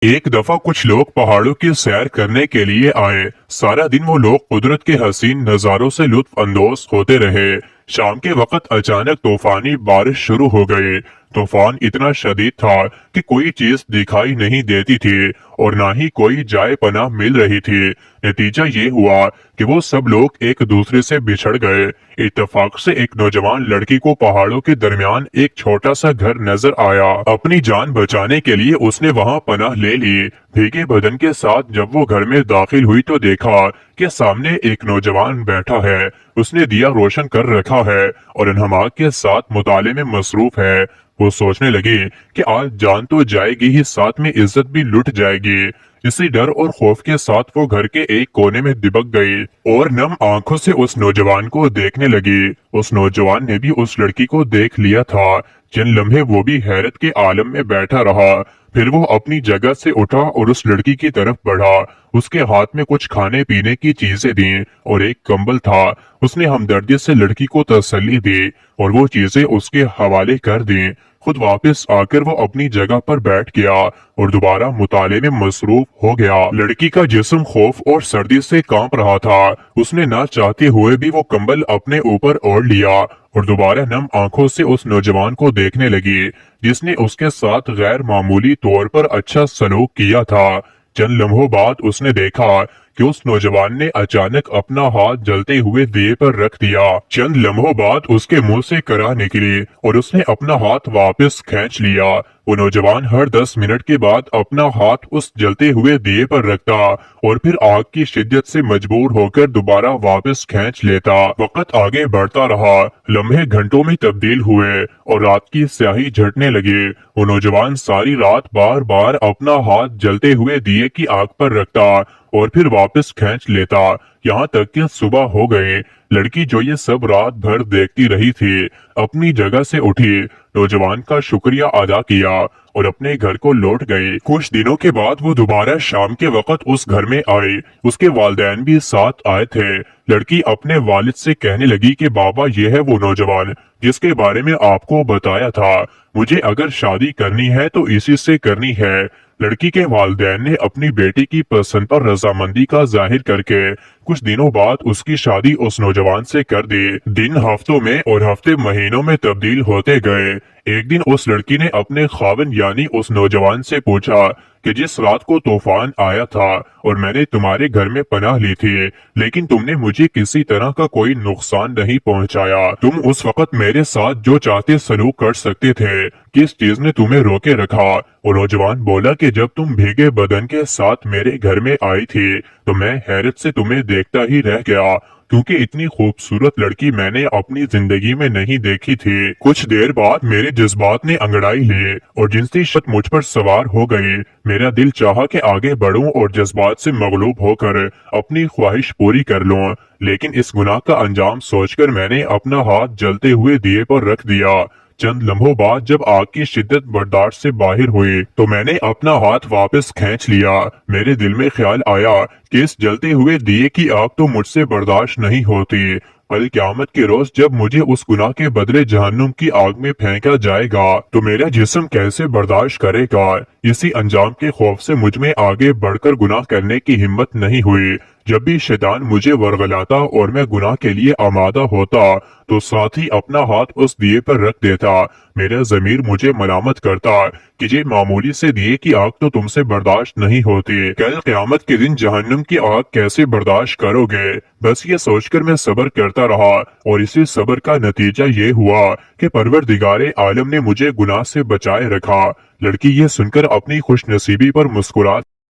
एक दफा कुछ लोग पहाड़ों की सैर करने के लिए आए। सारा दिन वो लोग कुदरत के हसीन नजारों से लुत्फ अंदोज होते रहे। शाम के वक्त अचानक तूफानी बारिश शुरू हो गई। तूफान इतना शदीद था कि कोई चीज दिखाई नहीं देती थी और ना ही कोई जाए पनाह मिल रही थी। नतीजा ये हुआ कि वो सब लोग एक दूसरे से बिछड़ गए। इत्तेफाक से एक नौजवान लड़की को पहाड़ों के दरमियान एक छोटा सा घर नजर आया। अपनी जान बचाने के लिए उसने वहां पनाह ले ली। भीगे बदन के साथ जब वो घर में दाखिल हुई तो देखा कि सामने एक नौजवान बैठा है। उसने दिया रोशन कर रखा है और इन्हमाक के साथ मुताले में मसरूफ है। वो सोचने लगी कि आज जान तो जाएगी ही, साथ में इज्जत भी लुट जाएगी। इसी डर और खौफ के साथ वो घर के एक कोने में दिबक गई और नम आंखों से उस नौजवान को देखने लगी। उस नौजवान ने भी उस लड़की को देख लिया था। चंद लम्हे वो भी हैरत के आलम में बैठा रहा। फिर वो अपनी जगह से उठा और उस लड़की की तरफ बढ़ा। उसके हाथ में कुछ खाने पीने की चीजें दी और एक कंबल था। उसने हमदर्दी से लड़की को तसल्ली दी और वो चीजें उसके हवाले कर दी। खुद वापस आकर वो अपनी जगह पर बैठ गया और दोबारा मुताले में मसरूफ हो गया। लड़की का जिस्म खौफ और सर्दी से कांप रहा था। उसने ना चाहते हुए भी वो कंबल अपने ऊपर ओढ़ लिया और दोबारा नम आंखों से उस नौजवान को देखने लगी जिसने उसके साथ गैर मामूली तौर पर अच्छा सलूक किया था। चंद लम्हों बाद उसने देखा कि उस नौजवान ने अचानक अपना हाथ जलते हुए दिए पर रख दिया। चंद लम्हों बाद उसके मुंह से कराह निकली और उसने अपना हाथ वापस खींच लिया। वो नौजवान हर 10 मिनट के बाद अपना हाथ उस जलते हुए दिए पर रखता और फिर आग की शिद्दत से मजबूर होकर दोबारा वापस खींच लेता। वक्त आगे बढ़ता रहा। लम्हे घंटों में तब्दील हुए और रात की स्याही झटने लगी। वो नौजवान सारी रात बार बार अपना हाथ जलते हुए दिए की आग पर रखता और फिर वापस खींच लेता, यहाँ तक कि सुबह हो गई। लड़की जो ये सब रात भर देखती रही थी अपनी जगह से उठी, नौजवान का शुक्रिया अदा किया और अपने घर को लौट गई। कुछ दिनों के बाद वो दोबारा शाम के वक्त उस घर में आई। उसके वालिदैन भी साथ आए थे। लड़की अपने वालिद से कहने लगी कि बाबा, ये है वो नौजवान जिसके बारे में आपको बताया था। मुझे अगर शादी करनी है तो इसी से करनी है। लड़की के वालिदैन ने अपनी बेटी की पसंद पर रजामंदी का जाहिर करके कुछ दिनों बाद उसकी शादी उस नौजवान से कर दी। दिन हफ्तों में और हफ्ते महीनों में तब्दील होते गए। एक दिन उस लड़की ने अपने खाविंद यानी उस नौजवान से पूछा कि जिस रात को तूफान आया था और मैंने तुम्हारे घर में पनाह ली थी, लेकिन तुमने मुझे किसी तरह का कोई नुकसान नहीं पहुंचाया। तुम उस वक्त मेरे साथ जो चाहते सलूक कर सकते थे, किस चीज ने तुम्हें रोके रखा? और नौजवान बोला कि जब तुम भीगे बदन के साथ मेरे घर में आई थी तो मैं हैरत से तुम्हें देखता ही रह गया, क्योंकि इतनी खूबसूरत लड़की मैंने अपनी जिंदगी में नहीं देखी थी। कुछ देर बाद मेरे जज्बात ने अंगड़ाई ली और जिनसी शत मुझ पर सवार हो गई। मेरा दिल चाहा कि आगे बढ़ूं और जज्बात से मगलूब होकर अपनी ख्वाहिश पूरी कर लूं, लेकिन इस गुनाह का अंजाम सोचकर मैंने अपना हाथ जलते हुए दिए पर रख दिया। चंद लम्हों बाद जब आग की शिद्दत बर्दाश्त से बाहर हुई तो मैंने अपना हाथ वापस खींच लिया। मेरे दिल में ख्याल आया कि इस जलते हुए दिए की आग तो मुझसे बर्दाश्त नहीं होती। कल क़यामत के रोज जब मुझे उस गुनाह के बदले जहन्नुम की आग में फेंका जाएगा तो मेरा जिस्म कैसे बर्दाश्त करेगा? इसी अंजाम के खौफ से मुझ में आगे बढ़कर गुनाह करने की हिम्मत नहीं हुई। जब भी शैतान मुझे वरगलाता और मैं गुनाह के लिए आमादा होता तो साथ ही अपना हाथ उस दिए पर रख देता। मेरा ज़मीर मुझे मलामत करता कि ये मामूली से दिए की आग तो तुमसे बर्दाश्त नहीं होती, कल क़यामत के दिन जहन्नुम की आग कैसे बर्दाश्त करोगे? बस ये सोचकर मैं सब्र करता रहा और इसी सब्र का नतीजा ये हुआ कि परवरदिगारे आलम ने मुझे गुनाह से बचाए रखा। लड़की ये सुनकर अपनी खुशनसीबी पर मुस्कुरा